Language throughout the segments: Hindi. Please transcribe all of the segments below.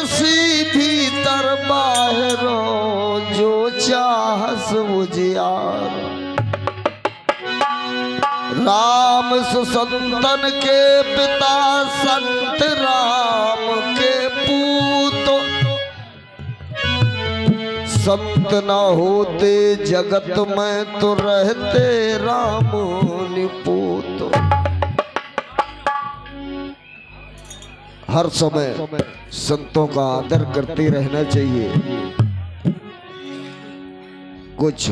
बंसी भीतर बाहरो जो चाहस उजियार। राम सुसंतन के पिता संत राम के पूत। संत न होते जगत में तो रहते राम निपूत। हर समय संतों का आदर करते रहना चाहिए। कुछ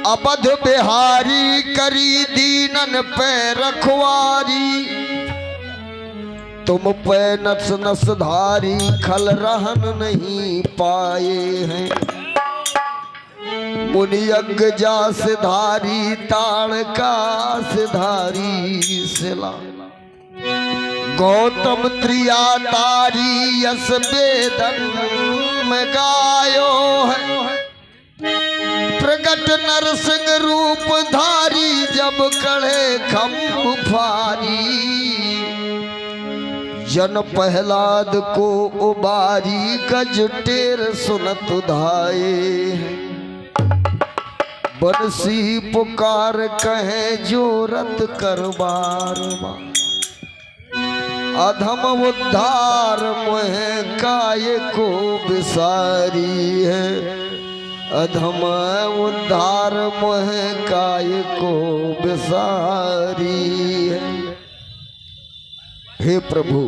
अबध बिहारी करी दीनन पे रखवारी। तुम पे नस नस धारी खल रहन नहीं पाए हैं। मुनि अंग जा सिधारी ताड़ का सिधारी सिला। गौतम त्रिया तारी यस वेदन में गायो है। प्रगट नरसिंह रूप धारी जब कड़े खम्भ फारी। जन प्रहलाद को उबारी गज टेर सुनत धाये। बंसी पुकार कहे जो रत कर बार बार। अधम उद्धार मोह काय को बिसारी है। अधम उद्धार मोह काय को बिसारी है। हे प्रभु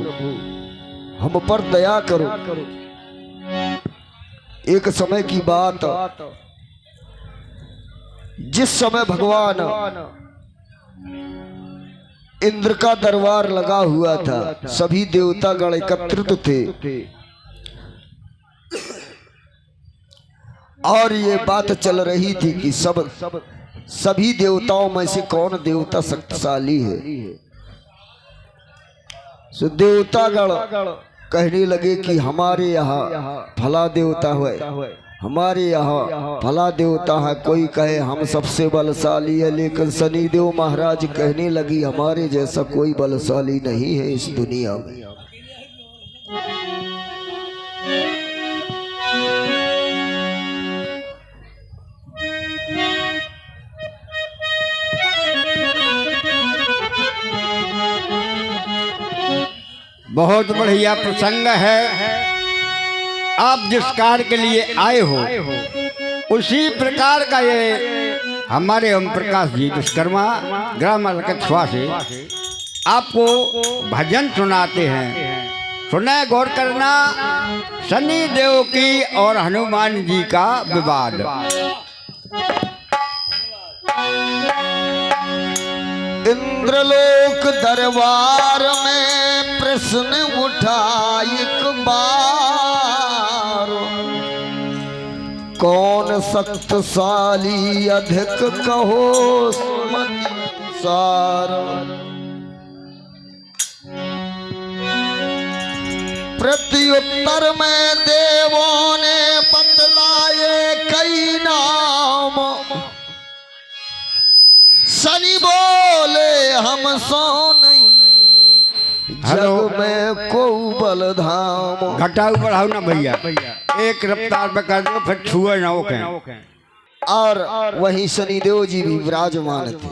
हम पर दया करो। एक समय की बात, जिस समय भगवान इंद्र का दरबार लगा हुआ था, सभी देवतागण एकत्रित थे और ये बात चल रही थी कि सभी देवताओं में से कौन देवता शक्तिशाली है। सो देवतागण कहने लगे कि हमारे यहाँ फला देवता है, हमारे यहाँ फला देवता है। कोई कहे हम सबसे बलशाली है, लेकिन शनिदेव महाराज कहने लगी हमारे जैसा कोई बलशाली नहीं है इस दुनिया में। बहुत बढ़िया प्रसंग है। आप जिस कार्य के लिए आए हो उसी प्रकार का ये हमारे ओम प्रकाश जी विश्वकर्मा ग्राम अलकछवा से आपको भजन सुनाते हैं। सुने गौर करना। शनि देव की और हनुमान जी का विवाद। इंद्रलोक दरबार में प्रश्न उठा एक बार। कौन शक्तिशाली अधिक कहो सार। प्रत्युत्तर में देवों ने बतलाए कई नाम। शनि बोले हम सो नहीं जग में को बलधाम। घटाऊ बढ़ाऊ ना भैया, एक रफ्तार में कर दो फिर छुए ना ओके। और वहीं शनिदेव जी भी विराजमान थे।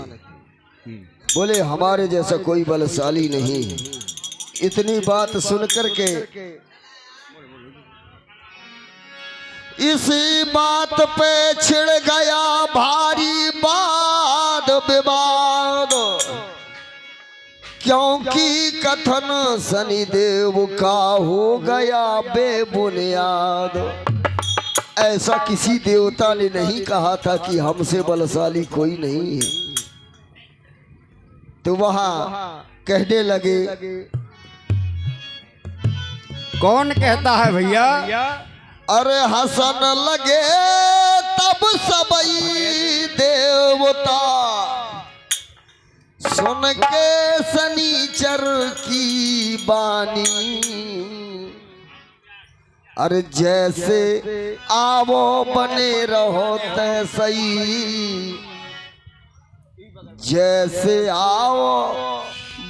बोले हमारे जैसा कोई बलशाली नहीं। इतनी बात सुन करके इसी बात पे छिड़ गया भारी वाद विवाद। क्योंकि कथन शनिदेव का हो गया बेबुनियाद। ऐसा किसी देवता ने नहीं कहा था कि हमसे बलशाली कोई नहीं है। तो वहां कहने लगे कौन कहता है भैया। अरे हसन लगे तब सबई देवता। सुन के शनिचर की बानी। अरे जैसे आवो बने रहो तैसई। जैसे आओ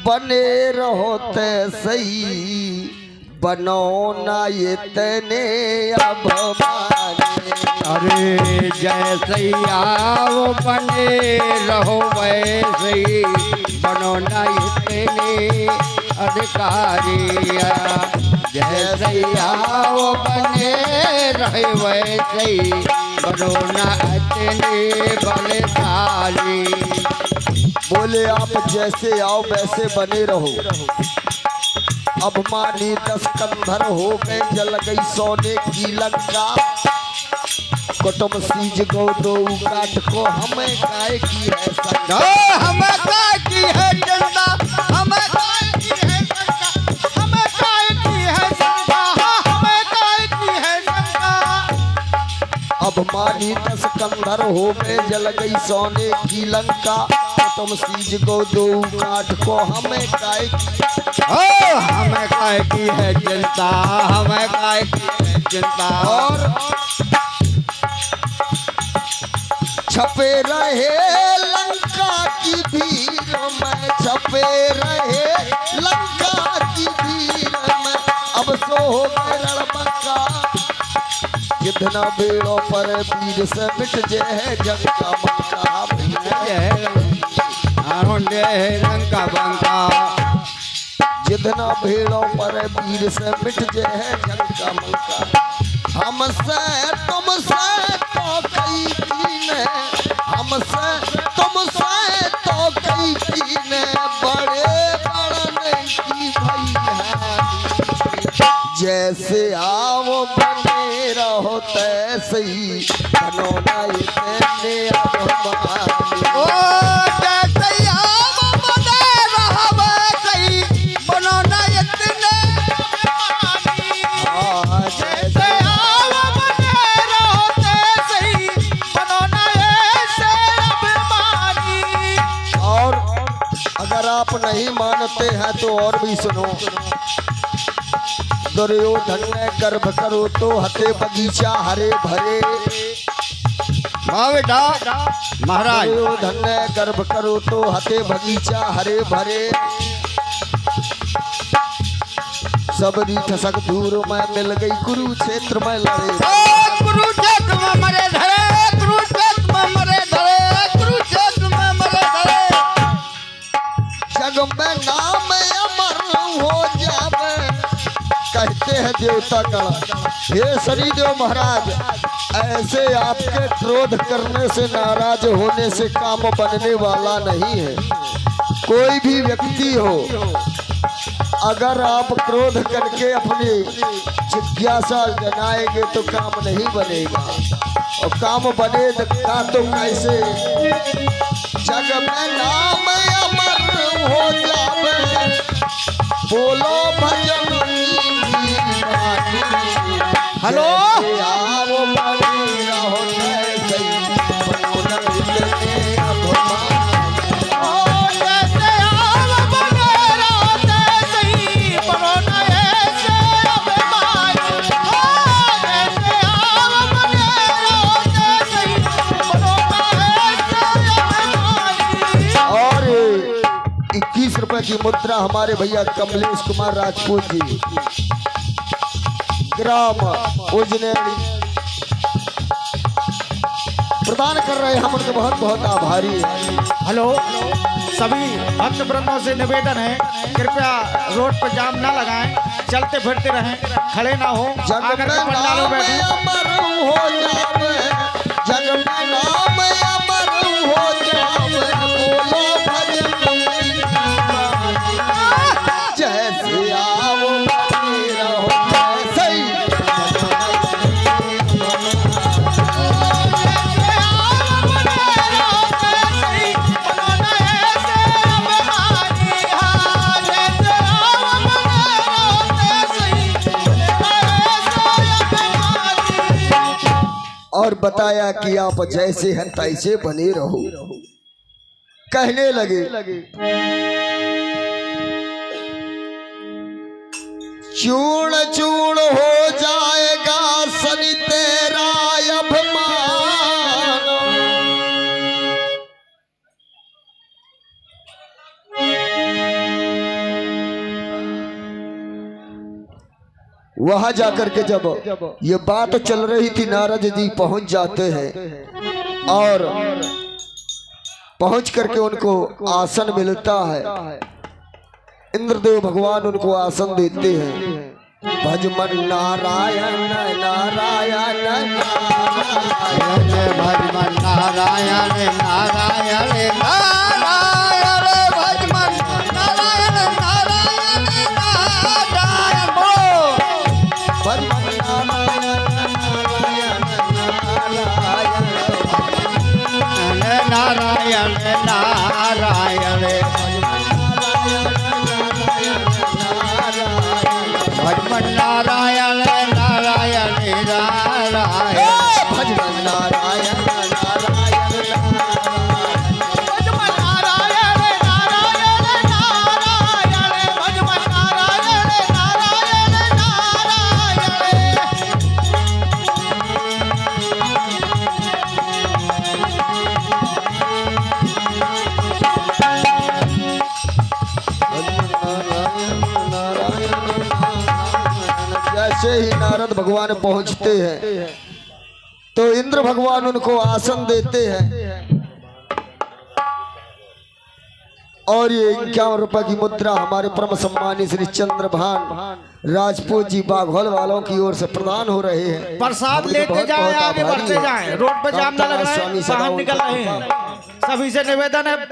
बने रहो तैसई। बनो ना इतने अभिमानी। अरे जैसे ही आओ बने रहो वैसे ही बनो ना इतने अधिकारिया। जैसे ही आओ बने रहे वैसे ही बनो ना इतने बलशाली। बोले आप जैसे आओ वैसे बने रहो। अभिमानी 10 कंधर हो गए, जल गई सोने की लंका। कुटुम सीज गो दो काट को, हमें काय की है शंका। हमें काय की है चिंता, हमें काय की है शंका, हमें काय की है शंका, हमें काय की है शंका। अभिमानी 10 कंधर हो गए, जल गई सोने की लंका। कुटुम सीज गो दो काट को, हमें काय की। हमें काय की है चिंता, हमें काय की है चिंता। और छपे रहे लंका की भीड़ में, छपे रहे लंका की भीड़ में। अब सो हो गए रणबंका, कितना भीड़ों पर वीर से मिट जाए जंग का मंका। रंका बंका, जितना भीड़ों पर वीर से मिट जाए जंग का मंका। हमसे तुमसे तो कई कीने, हमसे तुमसे तो कई कीने, बड़े बड़ने की भैया। जैसे आओ बने रहो तैसे ही बनो ना इतने अभिमानी। जैसे ही आओ बने रहो वैसे ही बनो ना इतने अभिमानी। जैसे आओ बने रहो तैसे ही बनो ना ऐसे अभिमानी। और अगर आप नहीं मानते हैं तो और भी सुनो। दुर्योधन ने गर्भ करो तो हते बगीचा हरे भरे। बेटा महाराज, दुर्योधन ने गर्भ करो तो हते बगीचा हरे भरे। सबरी ठसक दूर में मिल गई कुरुक्षेत्र में लड़े। कुरुक्षेत्र में मरे धरे, कुरुक्षेत्र में मरे धरे, कुरुक्षेत्र में मरे धरे। जग में नाम अमर हो जावे, कहते हैं देवता गण। हे शनिदेव महाराज, ऐसे आपके क्रोध करने से, नाराज होने से काम बनने वाला नहीं है। कोई भी व्यक्ति हो, अगर आप क्रोध करके अपनी जिज्ञासा जनाएंगे तो काम नहीं बनेगा। और काम बनेगा तो कैसे? जग में नाम अमर हो जावे, बोलो भजन हेलो आओ बने रहो तैसे ही, बनो ना इतने अभिमानी। जैसे आओ बने रहो तैसे ही बनो ना ऐसे अभिमानी। जैसे आओ बने रहो तैसे ही बनो ना ऐसे अभिमानी। और 21 रुपए की मुद्रा हमारे भैया कमलेश कुमार राजपूत जी, ग्राम उजनेड़ी, प्रदान कर रहे हैं। हम उनके बहुत बहुत आभारी हैं। हेलो, सभी भक्त वृंदों से निवेदन है, कृपया रोड पर जाम ना लगाएं, चलते फिरते रहें, खड़े ना हो, जग आकर में के पंडालों में नाम बैठें। अमर हो जावे, जग में नाम अमर हो जावे, बोलो भजन जैसे आओ बने रहो तैसे ही। और बताया कि आप जैसे हैं तैसे बने रहो। कहने लगे चूर्ण चूर्ण हो जाएगा शनि तेरा अभिमान। वहां जाकर के जब ये बात चल रही थी, नारद जी पहुंच जाते हैं और पहुंच करके उनको आसन मिलता है। इंद्रदेव भगवान उनको आसन देते हैं। भजमन नारायण नारायण नारायण, भजमन नारायण नारायण नारायण, भजमन नारायण नारायण नारायण, बोलो भजमन नारायण नारायण नारायण नारायण, भजमन नारायण नारायण नारायण, भजमन नारायण जैसे ही नारद भगवान पहुंचते हैं तो इंद्र भगवान उनको आसन देते हैं और ये 51 रुपए की मुद्रा हमारे परम सम्मानित श्री चंद्रभान राजपूत जी बाघोल वालों की ओर से प्रदान हो रहे हैं। प्रसाद लेते जाएं, आगे बढ़ते जाएं, रोड पे जाम ना लग रहा है, बाहर निकल रहे हैं। सभी से निवेदन है।